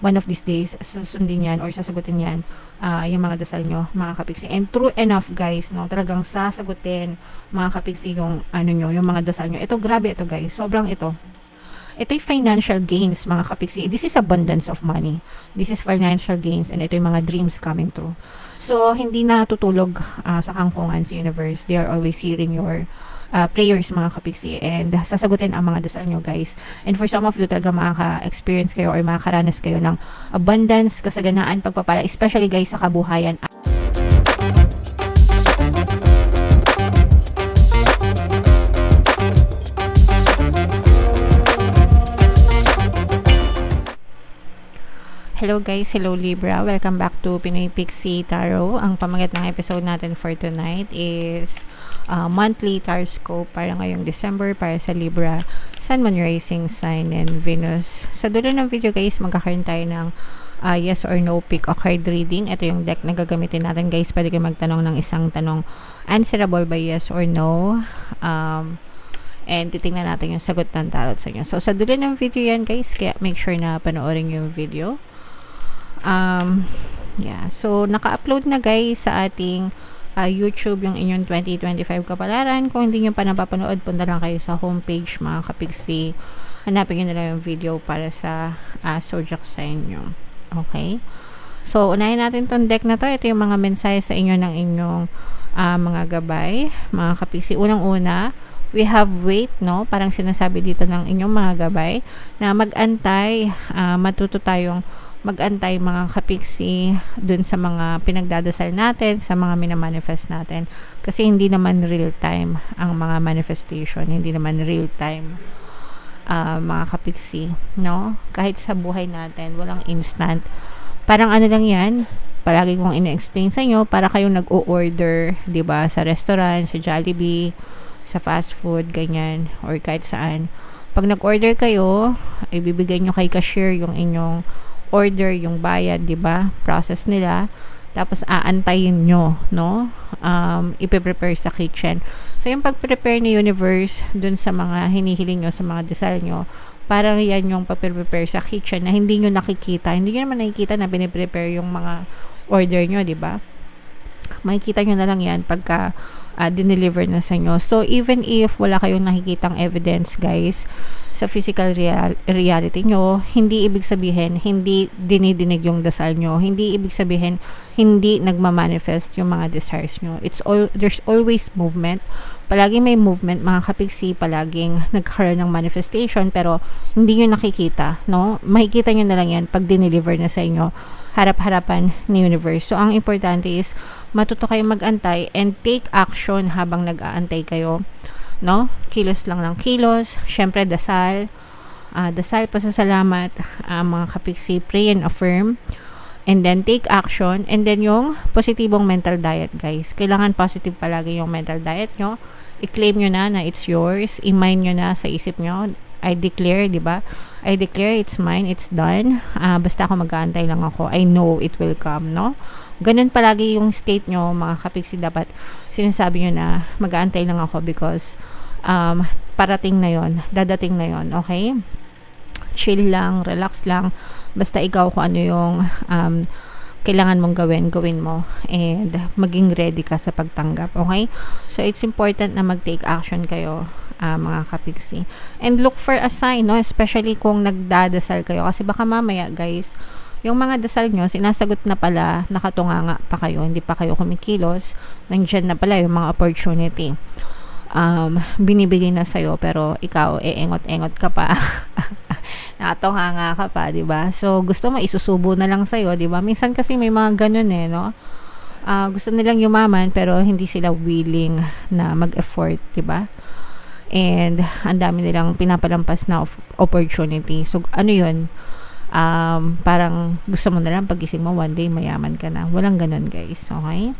one of these days, susundin yan or sasagutin yan, yung mga dasal nyo, mga kapiksi. And true enough, guys, no, talagang sasagutin, mga kapiksi, yung ano nyo, yung mga dasal nyo. Ito, grabe ito, guys. Sobrang ito. Ito yung financial gains, mga kapiksi. This is abundance of money. This is financial gains, and ito yung mga dreams coming true. So, hindi na tutulog sa kangkungan sa universe. They are always hearing your prayers, mga kapiksi, and sasagutin ang mga dasal nyo, guys. And for some of you, talaga makaka-experience kayo or makakaranas kayo ng abundance, kasaganaan, pagpapala, especially, guys, sa kabuhayan. Hello guys, hello Libra. Welcome back to Pinoy Pixie Tarot. Ang pamagat ng episode natin for tonight is monthly taroscope para ngayong December para sa Libra, Sun, Moon, Rising Sign, and Venus. Sa dulo ng video, guys, magkakaroon tayo ng yes or no pick o card reading. Ito yung deck na gagamitin natin, guys. Pwede kayo magtanong ng isang tanong answerable by yes or no. And titingnan natin yung sagot ng tarot sa inyo. So, sa dulo ng video yan, guys, kaya make sure na panoorin yung video. Yeah, so naka-upload na, guys, sa ating YouTube yung inyong 2025 kapalaran. Kung hindi nyo pa napapanood, punta lang kayo sa homepage, mga kapigsi. Hanapin nyo na lang yung video para sa zodiac sign nyo. Okay? So, unahin natin tong deck na to. Ito yung mga mensahe sa inyo ng inyong mga gabay, mga kapigsi. Unang-una, we have wait, no? Parang sinasabi dito ng inyong mga gabay na mag-antay, matuto tayong mag-antay, mga kapiksi, dun sa mga pinagdadasal natin, sa mga minamanifest natin. Kasi hindi naman real time ang mga manifestation. Hindi naman real time, mga kapiksi, no? Kahit sa buhay natin, walang instant. Parang ano lang yan, palagi kong ina-explain sa inyo, para kayong nag-o-order, 'di ba, sa restaurant, sa Jollibee, sa fast food, ganyan, or kahit saan. Pag nag-order kayo, ibibigay nyo kay cashier yung inyong order, yung bayad, 'di ba? Process nila. Tapos aantayin nyo, no? Ipe-prepare sa kitchen. So, yung pag-prepare ni universe dun sa mga hinihiling nyo, sa mga desal nyo, parang yan yung pag-prepare sa kitchen na hindi nyo nakikita. Hindi nyo naman nakikita na bine-prepare yung mga order nyo, 'di ba? Makikita nyo na lang yan pagka dineliver na sa inyo. So, even if wala kayong nakikitang evidence, guys, sa physical reality nyo, hindi ibig sabihin, hindi dinidinig yung dasal nyo. Hindi ibig sabihin, hindi nagmamanifest yung mga desires nyo. There's always movement. Palagi may movement, mga kapigsi, palaging nagkaroon ng manifestation, pero hindi nyo nakikita, no? Makikita nyo na lang yan pag dineliver na sa inyo, harap-harapan ni universe. So, ang importante is, matuto kayong mag-antay and take action habang nag-aantay kayo, no? Kilos lang ng kilos. Syempre, dasal, pasasalamat, mga kapiksi, pray and affirm, and then take action, and then yung positibong mental diet, guys. Kailangan positive palagi yung mental diet nyo. I-claim nyo na it's yours. I-mind nyo na sa isip nyo. I declare, di ba? I declare it's mine, it's done. Basta ako mag-aantay lang ako. I know it will come, no? Ganun palagi yung state nyo, mga kapiksi. Dapat sinasabi nyo na mag-aantay lang ako because parating na yon, dadating na yon, okay? Chill lang, relax lang. Basta ikaw kung ano yung kailangan mong gawin mo, and maging ready ka sa pagtanggap, okay? So, it's important na mag-take action kayo, mga kapiksi. And look for a sign, no? Especially kung nagdadasal kayo. Kasi baka mamaya, guys, yung mga dasal nyo, sinasagot na pala, nakatunganga pa kayo, hindi pa kayo kumikilos, nandiyan na pala yung mga opportunity. Binibigay na sa'yo, pero ikaw, engot-engot ka pa. Nakatunganga ka pa, diba? So, gusto mo, isusubo na lang sa'yo, diba? Minsan kasi may mga ganun no? Gusto nilang yumaman, pero hindi sila willing na mag-effort, diba? And, ang dami nilang pinapalampas na opportunity. So, ano yun? Parang gusto mo na lang pagising mo one day mayaman ka na. Walang ganun, guys. Okay?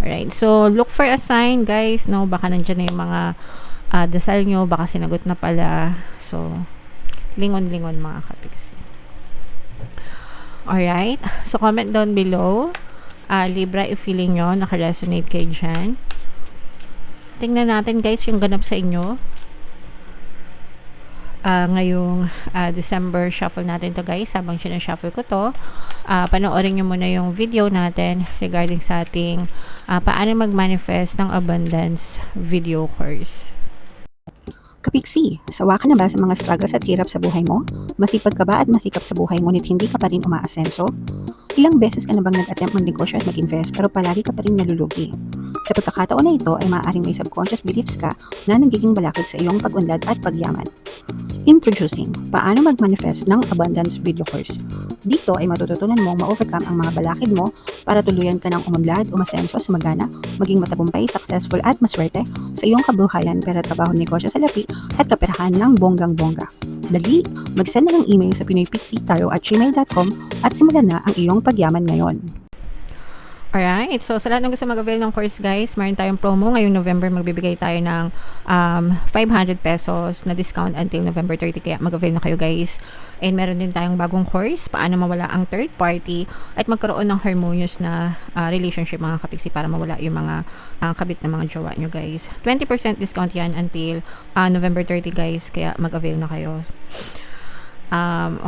Alright. So, look for a sign, guys. No? Baka nandiyan na yung mga dasal nyo. Baka sinagot na pala. So, lingon-lingon, mga kapiksi. Alright. So, comment down below. Libra, if feeling nyo naka-resonate kayo dyan. Tingnan natin, guys, yung ganap sa inyo. ngayong December shuffle natin to guys. Habang sinashuffle ko to, panoorin nyo muna yung video natin regarding sa ating paano mag-manifest ng abundance video course. Kapiksi, sawa ka na ba sa mga struggles at hirap sa buhay mo? Masipag ka ba at masikap sa buhay ngunit hindi ka pa rin umaasenso? Ilang beses ka na bang nag-attempt magnegosyo at mag-invest pero palagi ka pa rin nalulugi? Sa pagkakataon na ito ay maaaring may subconscious beliefs ka na nagiging balakid sa iyong pag-unlad at pagyaman. Introducing, paano mag-manifest ng abundance video course. Dito ay matututunan mong ma-overcome ang mga balakid mo para tuluyan ka ng umunlad, umasenso, sumagana, maging matagumpay, successful at maswerte sa iyong kabuhayan, pera, trabaho, negosyo, salapi at kaperahan ng bonggang-bongga. Dali, mag-send na ng email sa pinoypixitaro@gmail.com at simulan na ang iyong pagyaman ngayon. Alright, so sa lahat ng gusto mag-avail ng course guys, meron tayong promo. Ngayong November, magbibigay tayo ng 500 pesos na discount until November 30. Kaya mag-avail na kayo guys. And meron din tayong bagong course, paano mawala ang third party at magkaroon ng harmonious na relationship mga kapiksi para mawala yung mga kabit na mga jowa nyo guys. 20% discount yan until November 30 guys. Kaya mag-avail na kayo.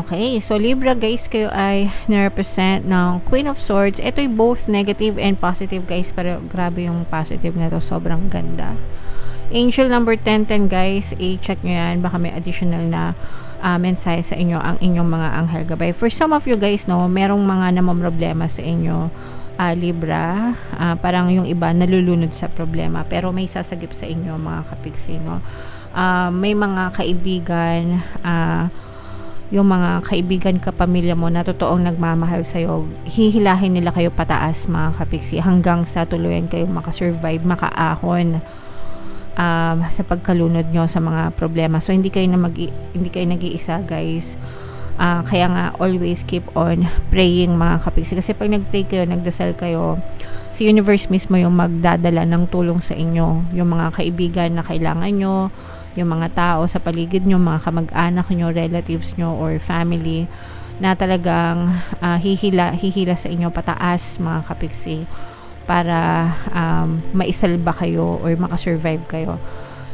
Okay, so Libra guys, kayo ay na-represent ng Queen of Swords. Ito'y both negative and positive guys, pero grabe yung positive na to, sobrang ganda. Angel number 1010 guys, i-check nyo yan, baka may additional na mensahe sa inyo ang inyong mga anghel gabay. For some of you guys, no, merong mga namamroblema sa inyo, Libra, parang yung iba nalulunod sa problema, pero may sasagip sa inyo mga kapiksi, no? May mga kaibigan, yung mga kaibigan kapamilya mo na totoong nagmamahal sa'yo, hihilahin nila kayo pataas mga kapiksi hanggang sa tuluyan kayo makasurvive, makaahon sa pagkalunod nyo sa mga problema. So hindi kayo nag-iisa guys. Kaya nga always keep on praying mga kapiksi, kasi pag nag-pray kayo, nagdasal kayo, si universe mismo yung magdadala ng tulong sa inyo, yung mga kaibigan na kailangan nyo, yung mga tao sa paligid nyo, mga kamag-anak nyo, relatives nyo, or family na talagang hihila sa inyo pataas mga kapiksi para maisalba kayo or makasurvive kayo.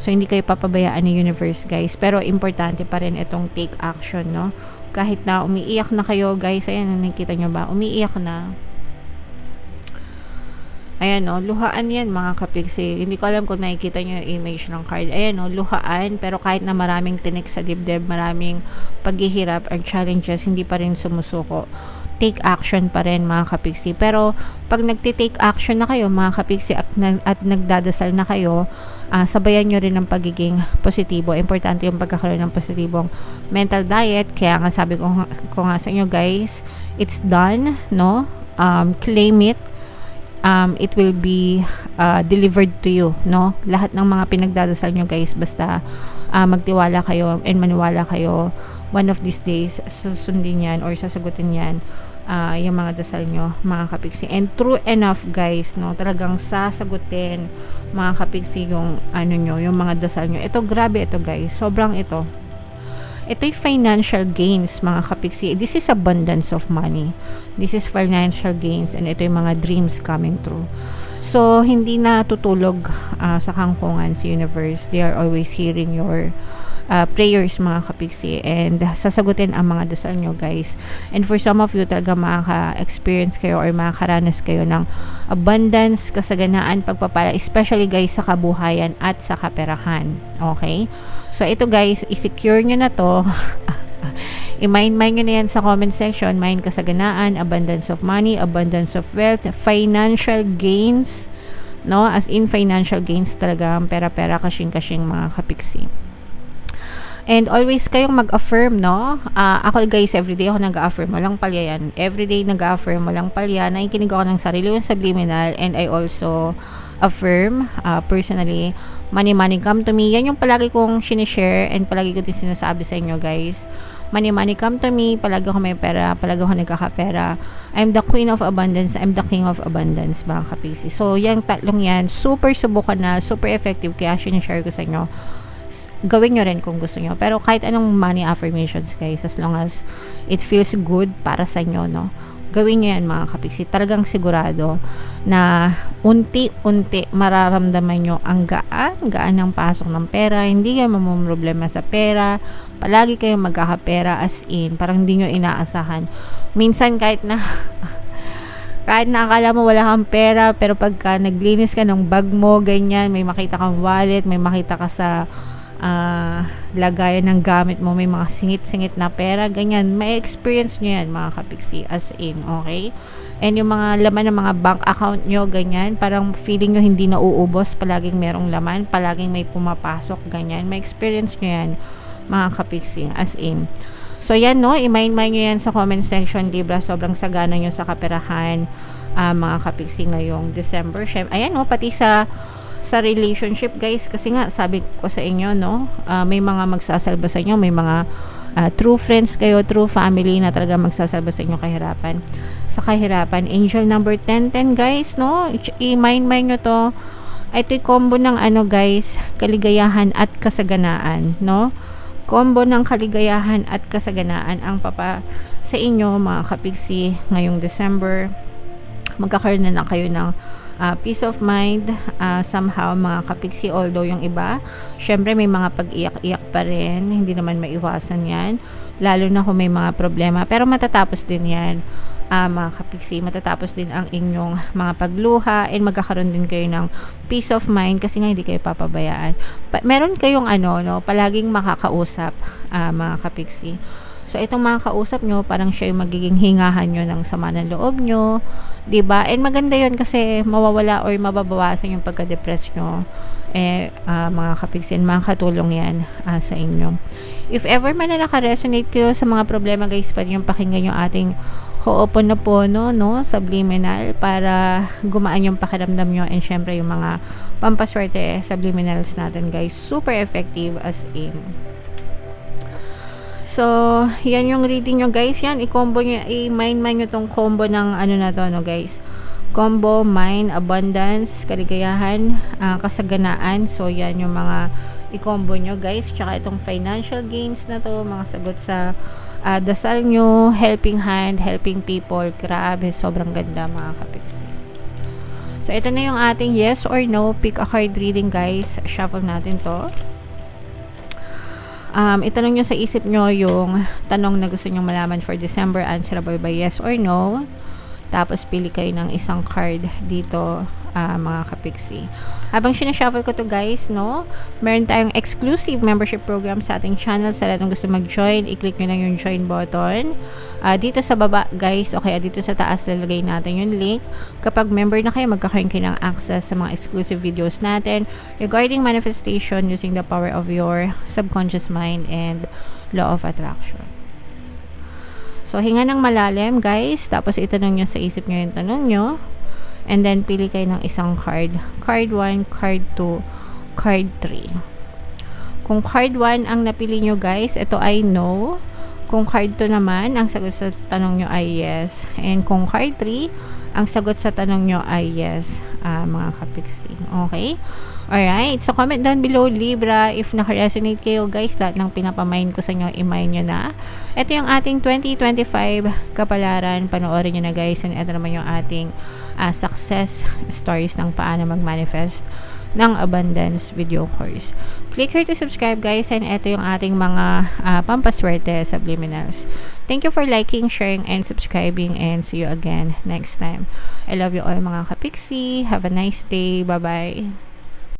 So hindi kayo papabayaan ni universe guys, pero importante pa rin itong take action, no? Kahit na umiiyak na kayo guys, ayan, nakikita nyo ba, umiiyak na. Ayan o, luhaan yan mga kapiksi. Hindi ko alam kung nakikita nyo yung image ng card. Ayan o, luhaan. Pero kahit na maraming tinik sa dibdib, maraming paghihirap or challenges, hindi pa rin sumusuko. Take action pa rin mga kapiksi. Pero pag nagtitake action na kayo mga kapiksi at nagdadasal na kayo, sabayan nyo rin ng pagiging positibo. Importante yung pagkakaroon ng positibong mental diet. Kaya nga sabi ko nga sa inyo guys, it's done, no? Claim it. It will be delivered to you, no? Lahat ng mga pinagdadasal nyo guys, basta magtiwala kayo and maniwala kayo, one of these days susundin yan or sasagutin yan yung mga dasal nyo mga kapiksi. And true enough guys, no, talagang sasagutin mga kapiksi yung yung mga dasal nyo. Ito grabe ito guys, sobrang ito'y financial gains mga kapiksi. This is abundance of money. This is financial gains, and ito'y mga dreams coming true. So hindi na tutulog sa kangkungan si universe. They are always hearing your prayers mga kapiksi, and sasagutin ang mga dasal nyo guys. And for some of you talaga makaka-experience kayo or makakaranas kayo ng abundance, kasaganaan, pagpapala, especially guys sa kabuhayan at sa kaperahan. Okay? So ito guys, i-secure nyo na to. I-mind nyo na yan sa comment section. Mind kasaganaan, abundance of money, abundance of wealth, financial gains, no? As in financial gains talaga, pera-pera, kashing-kashing mga kapiksi. And always kayong mag-affirm, no? Ako guys, everyday ako nag-affirm, walang palya yan. Everyday nag-affirm, walang palya. Nakikinig ako ng sarili yung subliminal, and I also affirm personally, money come to me. Yan yung palagi kong sinishare and palagi ko din sinasabi sa inyo guys. Money come to me, palagi ako may pera, palagi ako nagkakapera. I'm the queen of abundance, I'm the king of abundance mga kapisi. So yung tatlong yan, super subukan na, super effective, kaya sinishare ko sa inyo. Gawin nyo rin kung gusto nyo. Pero kahit anong money affirmations guys, as long as it feels good para sa inyo, no? gawin nyo yan mga kapiksi. Talagang sigurado na unti-unti mararamdaman nyo ang gaan ng pasok ng pera. Hindi kayo mamumroblema sa pera. Palagi kayo magkakapera, as in, parang hindi nyo inaasahan. Minsan kahit na akala mo wala kang pera, pero pagka naglinis ka ng bag mo, ganyan, may makita kang wallet, may makita ka sa lagayan ng gamit mo, may mga singit-singit na pera, ganyan, may experience nyo yan mga kapiksi, as in, okay? And yung mga laman ng mga bank account nyo, ganyan, parang feeling nyo hindi nauubos, palaging merong laman, palaging may pumapasok, ganyan, may experience nyo yan mga kapiksi, as in. So yan, no, i-mind nyo yan sa comment section, Libra. Sobrang sagana nyo sa kaperahan, mga kapiksi ngayong December. Ayan, no, pati sa relationship, guys, kasi nga sabi ko sa inyo, no, may mga magsasalba sa inyo, may mga true friends kayo, true family na talaga magsasalba sa inyo sa kahirapan. Angel number 1010, guys, no, i-mind nyo to. Ito yung combo ng ano, guys, kaligayahan at kasaganaan, no, combo ng kaligayahan at kasaganaan ang papa sa inyo mga kapiksi ngayong December. Magkakaroon na kayo ng peace of mind somehow mga kapiksi, although yung iba syempre may mga pag-iyak-iyak pa rin, hindi naman maiwasan yan, lalo na kung may mga problema, pero matatapos din yan mga kapiksi, matatapos din ang inyong mga pagluha, and magkakaroon din kayo ng peace of mind kasi nga hindi kayo papabayaan. Meron kayong ano, no, palaging makakausap mga kapiksi. So itong mga kausap nyo, parang siya yung magiging hingahan nyo ng sama ng loob nyo, 'di ba? And maganda 'yon kasi mawawala or mababawasan yung pagka-depress nyo. Mga kapiksin, makakatulong yan sa inyo. If ever man na naka-resonate kayo sa mga problema, guys, pwede yung pakinggan yung ating Ho'oponopono, no, subliminal, para gumaan yung pakiramdam nyo, and syempre yung mga pampaswerte subliminals natin, guys, super effective as in. So, yan yung reading nyo, guys. Yan, i-combo nyo, i-mind nyo tong combo ng ano na to, no, guys. Combo, mind, abundance, kaligayahan, kasaganaan. So, yan yung mga i-combo nyo, guys. Tsaka itong financial gains na to, mga sagot sa dasal nyo, helping hand, helping people. Grabe, sobrang ganda mga kapiksi. So, ito na yung ating yes or no pick a card reading, guys. Shuffle natin to. Itanong nyo sa isip nyo yung tanong na gusto nyo malaman for December, answerable by yes or no. Tapos pili kayo ng isang card dito, mga kapiksi. Habang sinashuffle ko to, guys, no, meron tayong exclusive membership program sa ating channel. Sa lahat ng gusto mag-join, i-click nyo lang yung join button dito sa baba, guys, o kaya dito sa taas lalagay natin yung link. Kapag member na kayo, magkakaroon kayo ng access sa mga exclusive videos natin regarding manifestation using the power of your subconscious mind and law of attraction. So, hinga ng malalim, guys. Tapos, itanong nyo sa isip nyo yung tanong nyo. And then, pili kayo ng isang card. Card 1, card 2, card 3. Kung card 1 ang napili nyo, guys, ito ay no. Kung card 2 naman, ang sagot sa tanong nyo ay yes. And kung card 3, ang sagot sa tanong nyo ay yes, mga kapiksi. Okay? Alright, so comment down below, Libra, if naka-resonate kayo, guys, lahat ng pinapamind ko sa inyo, i-mind nyo na. Ito yung ating 2025 kapalaran, panoorin nyo na, guys, and ito naman yung ating success stories ng paano mag-manifest ng abundance video course. Click here to subscribe, guys, and ito yung ating mga pampaswerte subliminals. Thank you for liking, sharing, and subscribing, and see you again next time. I love you all, mga kapiksi. Have a nice day. Bye-bye.